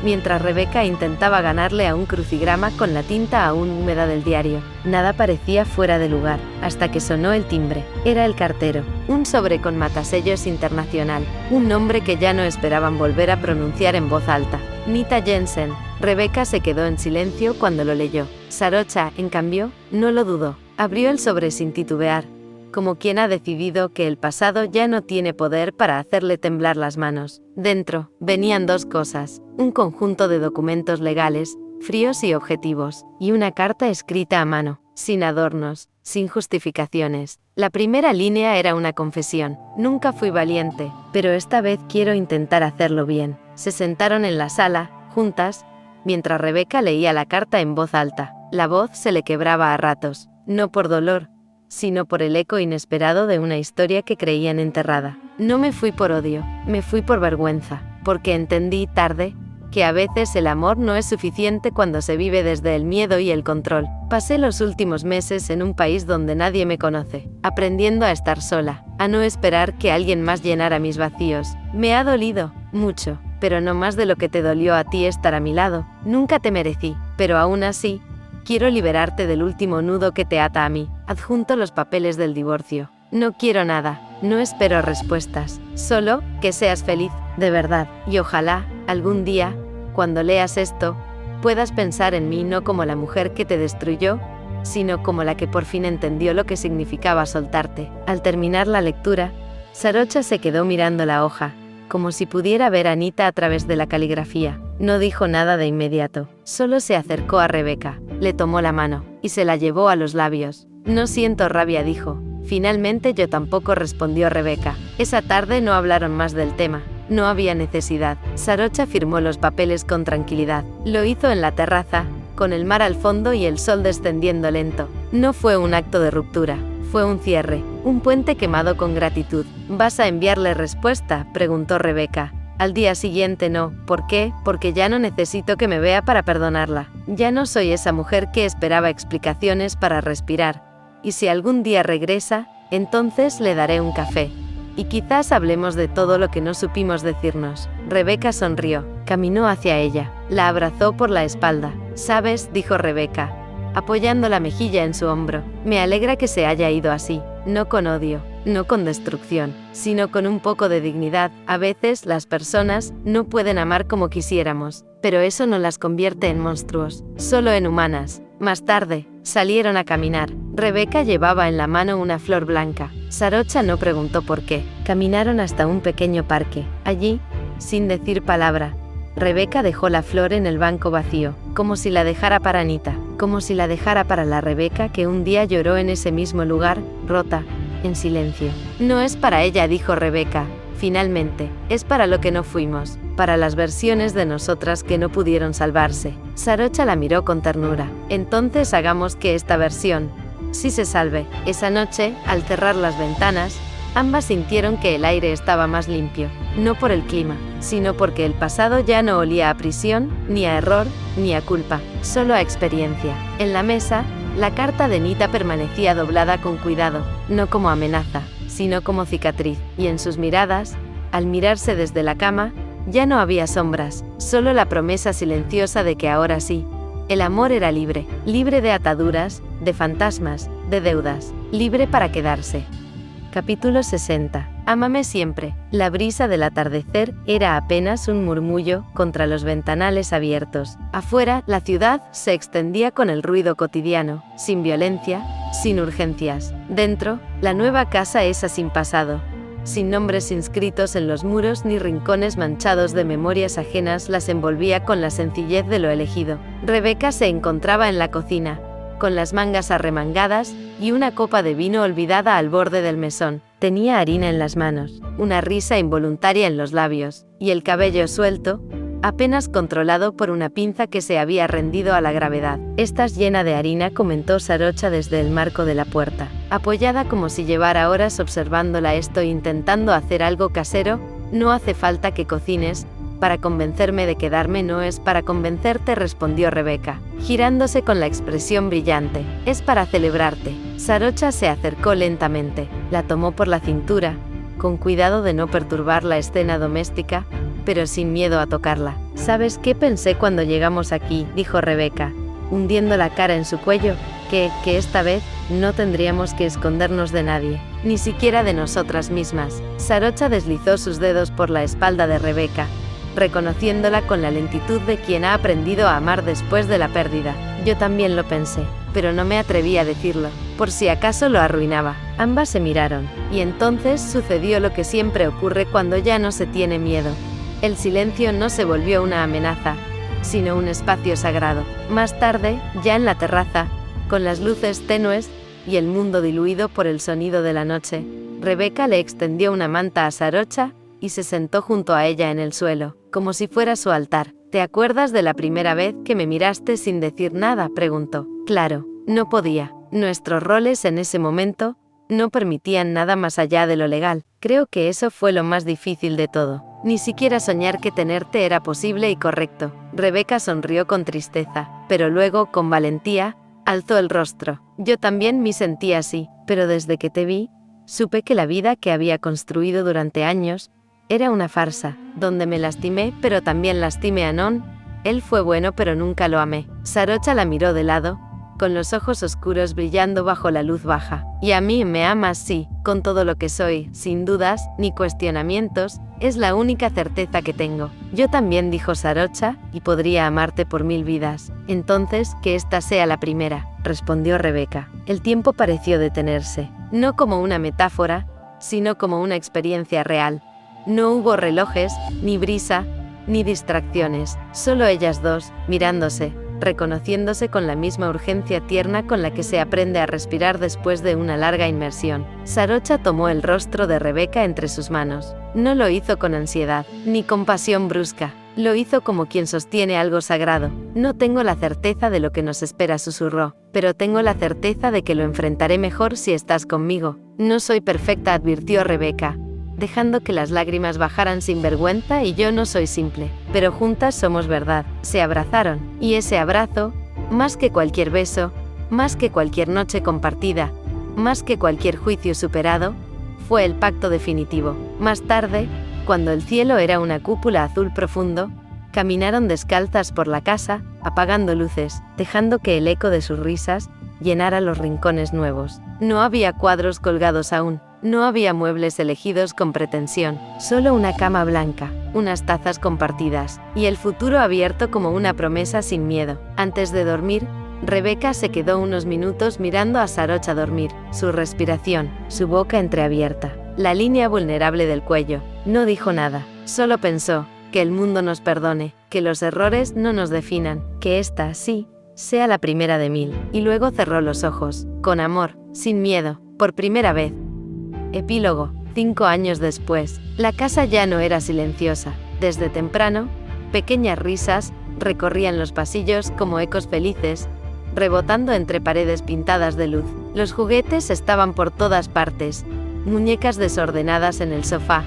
mientras Rebeca intentaba ganarle a un crucigrama con la tinta aún húmeda del diario. Nada parecía fuera de lugar, hasta que sonó el timbre. Era el cartero. Un sobre con matasellos internacional. Un nombre que ya no esperaban volver a pronunciar en voz alta. Nita Jensen. Rebeca se quedó en silencio cuando lo leyó. Sarocha, en cambio, no lo dudó. Abrió el sobre sin titubear, como quien ha decidido que el pasado ya no tiene poder para hacerle temblar las manos. Dentro, venían dos cosas: un conjunto de documentos legales, fríos y objetivos, y una carta escrita a mano, sin adornos, sin justificaciones. La primera línea era una confesión: «Nunca fui valiente, pero esta vez quiero intentar hacerlo bien». Se sentaron en la sala, juntas, mientras Rebeca leía la carta en voz alta. La voz se le quebraba a ratos, no por dolor, sino por el eco inesperado de una historia que creían enterrada. «No me fui por odio, me fui por vergüenza, porque entendí tarde que a veces el amor no es suficiente cuando se vive desde el miedo y el control. Pasé los últimos meses en un país donde nadie me conoce, aprendiendo a estar sola, a no esperar que alguien más llenara mis vacíos. Me ha dolido, mucho, pero no más de lo que te dolió a ti estar a mi lado. Nunca te merecí, pero aún así, quiero liberarte del último nudo que te ata a mí. Adjunto los papeles del divorcio. No quiero nada, no espero respuestas, solo que seas feliz, de verdad, y ojalá, algún día, cuando leas esto, puedas pensar en mí no como la mujer que te destruyó, sino como la que por fin entendió lo que significaba soltarte». Al terminar la lectura, Sarocha se quedó mirando la hoja, como si pudiera ver a Nita a través de la caligrafía. No dijo nada de inmediato, solo se acercó a Rebeca, le tomó la mano, y se la llevó a los labios. «No siento rabia», dijo. «Finalmente yo tampoco», respondió Rebeca. Esa tarde no hablaron más del tema. No había necesidad. Sarocha firmó los papeles con tranquilidad. Lo hizo en la terraza, con el mar al fondo y el sol descendiendo lento. No fue un acto de ruptura, fue un cierre, un puente quemado con gratitud. «¿Vas a enviarle respuesta?», preguntó Rebeca. Al día siguiente no. ¿Por qué? Porque ya no necesito que me vea para perdonarla. Ya no soy esa mujer que esperaba explicaciones para respirar. Y si algún día regresa, entonces le daré un café. Y quizás hablemos de todo lo que no supimos decirnos». Rebeca sonrió, caminó hacia ella, la abrazó por la espalda. «¿Sabes?», dijo Rebeca, apoyando la mejilla en su hombro, «me alegra que se haya ido así, no con odio, no con destrucción, sino con un poco de dignidad. A veces las personas no pueden amar como quisiéramos, pero eso no las convierte en monstruos, solo en humanas. Más tarde, salieron a caminar. Rebeca llevaba en la mano una flor blanca. Sarocha no preguntó por qué. Caminaron hasta un pequeño parque. Allí, sin decir palabra, Rebeca dejó la flor en el banco vacío, como si la dejara para Anita, como si la dejara para la Rebeca que un día lloró en ese mismo lugar, rota, en silencio. No es para ella, dijo Rebeca. Finalmente, es para lo que no fuimos, para las versiones de nosotras que no pudieron salvarse. Sarocha la miró con ternura. Entonces hagamos que esta versión sí se salve. Esa noche, al cerrar las ventanas, ambas sintieron que el aire estaba más limpio, no por el clima, sino porque el pasado ya no olía a prisión, ni a error, ni a culpa, solo a experiencia. En la mesa, la carta de Nita permanecía doblada con cuidado, no como amenaza, sino como cicatriz, y en sus miradas, al mirarse desde la cama, ya no había sombras, solo la promesa silenciosa de que ahora sí, el amor era libre, libre de ataduras, de fantasmas, de deudas, libre para quedarse. Capítulo 60. Ámame siempre. La brisa del atardecer era apenas un murmullo contra los ventanales abiertos. Afuera, la ciudad se extendía con el ruido cotidiano, sin violencia, sin urgencias. Dentro, la nueva casa esa sin pasado, sin nombres inscritos en los muros ni rincones manchados de memorias ajenas, las envolvía con la sencillez de lo elegido. Rebeca se encontraba en la cocina, con las mangas arremangadas y una copa de vino olvidada al borde del mesón. Tenía harina en las manos, una risa involuntaria en los labios, y el cabello suelto, apenas controlado por una pinza que se había rendido a la gravedad. «Estás llena de harina», comentó Sarocha desde el marco de la puerta. Apoyada como si llevara horas observándola, estoy intentando hacer algo casero. «No hace falta que cocines. Para convencerme de quedarme». «No es para convencerte», respondió Rebeca, girándose con la expresión brillante. «Es para celebrarte». Sarocha se acercó lentamente, la tomó por la cintura, con cuidado de no perturbar la escena doméstica, pero sin miedo a tocarla. «¿Sabes qué pensé cuando llegamos aquí?», dijo Rebeca, hundiendo la cara en su cuello, que esta vez no tendríamos que escondernos de nadie, ni siquiera de nosotras mismas. Sarocha deslizó sus dedos por la espalda de Rebeca, reconociéndola con la lentitud de quien ha aprendido a amar después de la pérdida. «Yo también lo pensé, pero no me atreví a decirlo, por si acaso lo arruinaba». Ambas se miraron, y entonces sucedió lo que siempre ocurre cuando ya no se tiene miedo. El silencio no se volvió una amenaza, sino un espacio sagrado. Más tarde, ya en la terraza, con las luces tenues y el mundo diluido por el sonido de la noche, Rebeca le extendió una manta a Sarocha y se sentó junto a ella en el suelo, como si fuera su altar. «¿Te acuerdas de la primera vez que me miraste sin decir nada?», preguntó. «Claro, no podía. Nuestros roles en ese momento no permitían nada más allá de lo legal. Creo que eso fue lo más difícil de todo. Ni siquiera soñar que tenerte era posible y correcto». Rebeca sonrió con tristeza, pero luego, con valentía, alzó el rostro. «Yo también me sentí así, pero desde que te vi, supe que la vida que había construido durante años era una farsa, donde me lastimé, pero también lastimé a Non. Él fue bueno, pero nunca lo amé». Sarocha la miró de lado, con los ojos oscuros brillando bajo la luz baja. «Y a mí me amas, sí, con todo lo que soy, sin dudas ni cuestionamientos, es la única certeza que tengo». «Yo también», dijo Sarocha, «y podría amarte por 1000 vidas». «Entonces, que esta sea la primera», respondió Rebeca. El tiempo pareció detenerse, no como una metáfora, sino como una experiencia real. No hubo relojes, ni brisa, ni distracciones, solo ellas dos, mirándose, reconociéndose con la misma urgencia tierna con la que se aprende a respirar después de una larga inmersión. Sarocha tomó el rostro de Rebeca entre sus manos. No lo hizo con ansiedad, ni con pasión brusca. Lo hizo como quien sostiene algo sagrado. «No tengo la certeza de lo que nos espera», susurró, «pero tengo la certeza de que lo enfrentaré mejor si estás conmigo». «No soy perfecta», advirtió Rebeca, dejando que las lágrimas bajaran sin vergüenza, «y yo no soy simple, pero juntas somos verdad». Se abrazaron, y ese abrazo, más que cualquier beso, más que cualquier noche compartida, más que cualquier juicio superado, fue el pacto definitivo. Más tarde, cuando el cielo era una cúpula azul profundo, caminaron descalzas por la casa, apagando luces, dejando que el eco de sus risas llenara los rincones nuevos. No había cuadros colgados aún, No había muebles elegidos con pretensión, solo una cama blanca, unas tazas compartidas, y el futuro abierto como una promesa sin miedo. Antes de dormir, Rebeca se quedó unos minutos mirando a Sarocha dormir, su respiración, su boca entreabierta, la línea vulnerable del cuello. No dijo nada, solo pensó, que el mundo nos perdone, que los errores no nos definan, que esta, sí, sea la primera de 1000, y luego cerró los ojos, con amor, sin miedo, por primera vez. Epílogo. 5 años después, la casa ya no era silenciosa. Desde temprano, pequeñas risas recorrían los pasillos como ecos felices, rebotando entre paredes pintadas de luz. Los juguetes estaban por todas partes, muñecas desordenadas en el sofá,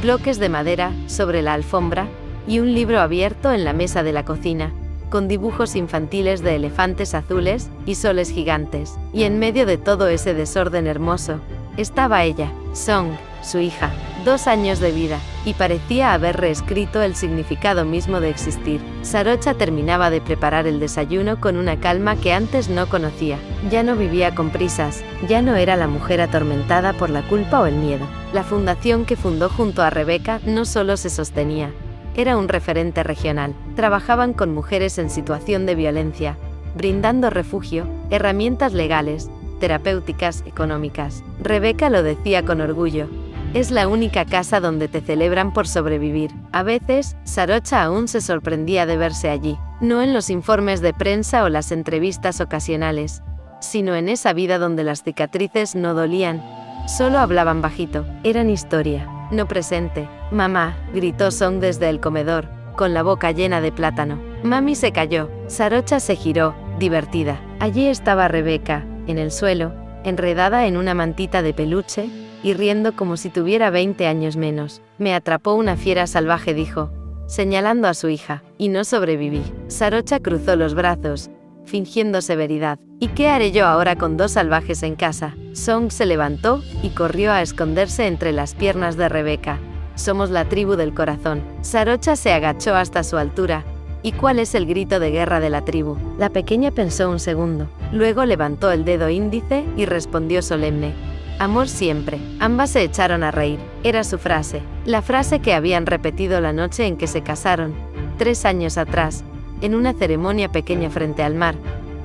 bloques de madera sobre la alfombra, y un libro abierto en la mesa de la cocina, con dibujos infantiles de elefantes azules y soles gigantes. Y en medio de todo ese desorden hermoso, estaba ella, Song, su hija, 2 años de vida, y parecía haber reescrito el significado mismo de existir. Sarocha terminaba de preparar el desayuno con una calma que antes no conocía. Ya no vivía con prisas, ya no era la mujer atormentada por la culpa o el miedo. La fundación que fundó junto a Rebeca no solo se sostenía, era un referente regional. Trabajaban con mujeres en situación de violencia, brindando refugio, herramientas legales, terapéuticas, económicas. Rebeca lo decía con orgullo. Es la única casa donde te celebran por sobrevivir. A veces, Sarocha aún se sorprendía de verse allí, no en los informes de prensa o las entrevistas ocasionales, sino en esa vida donde las cicatrices no dolían, solo hablaban bajito, eran historia, no presente. Mamá, gritó Song desde el comedor, con la boca llena de plátano. Mami se calló. Sarocha se giró, divertida. Allí estaba Rebeca, en el suelo, enredada en una mantita de peluche, y riendo como si tuviera 20 años menos. Me atrapó una fiera salvaje, dijo, señalando a su hija, y no sobreviví. Sarocha cruzó los brazos, fingiendo severidad. ¿Y qué haré yo ahora con 2 salvajes en casa? Song se levantó, y corrió a esconderse entre las piernas de Rebeca. Somos la tribu del corazón. Sarocha se agachó hasta su altura. ¿Y cuál es el grito de guerra de la tribu? La pequeña pensó un segundo. Luego levantó el dedo índice y respondió solemne. Amor siempre. Ambas se echaron a reír. Era su frase. La frase que habían repetido la noche en que se casaron, 3 años atrás, en una ceremonia pequeña frente al mar,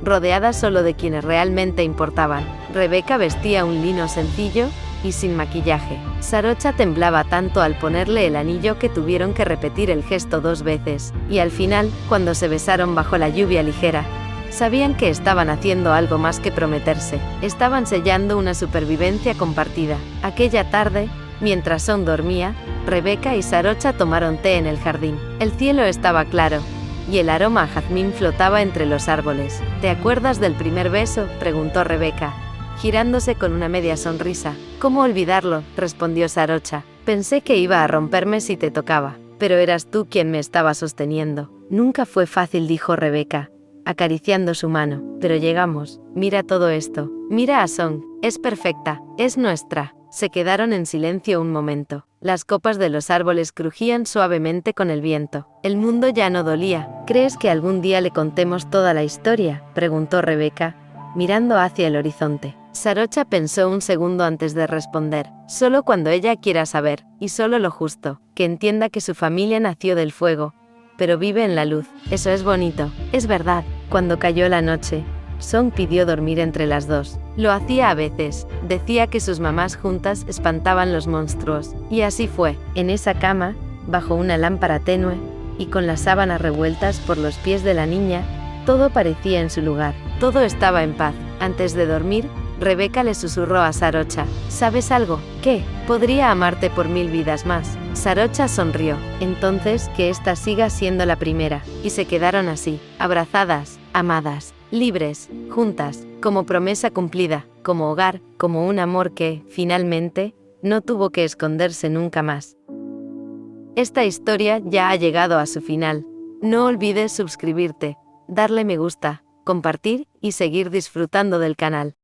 rodeada solo de quienes realmente importaban. Rebeca vestía un lino sencillo y sin maquillaje. Sarocha temblaba tanto al ponerle el anillo que tuvieron que repetir el gesto 2 veces, y al final, cuando se besaron bajo la lluvia ligera, sabían que estaban haciendo algo más que prometerse. Estaban sellando una supervivencia compartida. Aquella tarde, mientras Song dormía, Rebeca y Sarocha tomaron té en el jardín. El cielo estaba claro, y el aroma a jazmín flotaba entre los árboles. ¿Te acuerdas del primer beso?, preguntó Rebeca, girándose con una media sonrisa. ¿Cómo olvidarlo?, respondió Sarocha. Pensé que iba a romperme si te tocaba, pero eras tú quien me estaba sosteniendo. Nunca fue fácil, dijo Rebeca, acariciando su mano, pero llegamos. Mira todo esto. Mira a Song. Es perfecta. Es nuestra. Se quedaron en silencio un momento. Las copas de los árboles crujían suavemente con el viento. El mundo ya no dolía. ¿Crees que algún día le contemos toda la historia?, preguntó Rebeca, mirando hacia el horizonte. Sarocha pensó un segundo antes de responder. Solo cuando ella quiera saber, y solo lo justo, que entienda que su familia nació del fuego, pero vive en la luz. Eso es bonito. Es verdad. Cuando cayó la noche, Song pidió dormir entre las dos. Lo hacía a veces. Decía que sus mamás juntas espantaban los monstruos. Y así fue. En esa cama, bajo una lámpara tenue, y con las sábanas revueltas por los pies de la niña, todo parecía en su lugar. Todo estaba en paz. Antes de dormir, Rebeca le susurró a Sarocha. ¿Sabes algo? ¿Qué? Podría amarte por 1000 vidas más. Sarocha sonrió. Entonces, que esta siga siendo la primera. Y se quedaron así, abrazadas, amadas, libres, juntas, como promesa cumplida, como hogar, como un amor que, finalmente, no tuvo que esconderse nunca más. Esta historia ya ha llegado a su final. No olvides suscribirte, darle me gusta, compartir y seguir disfrutando del canal.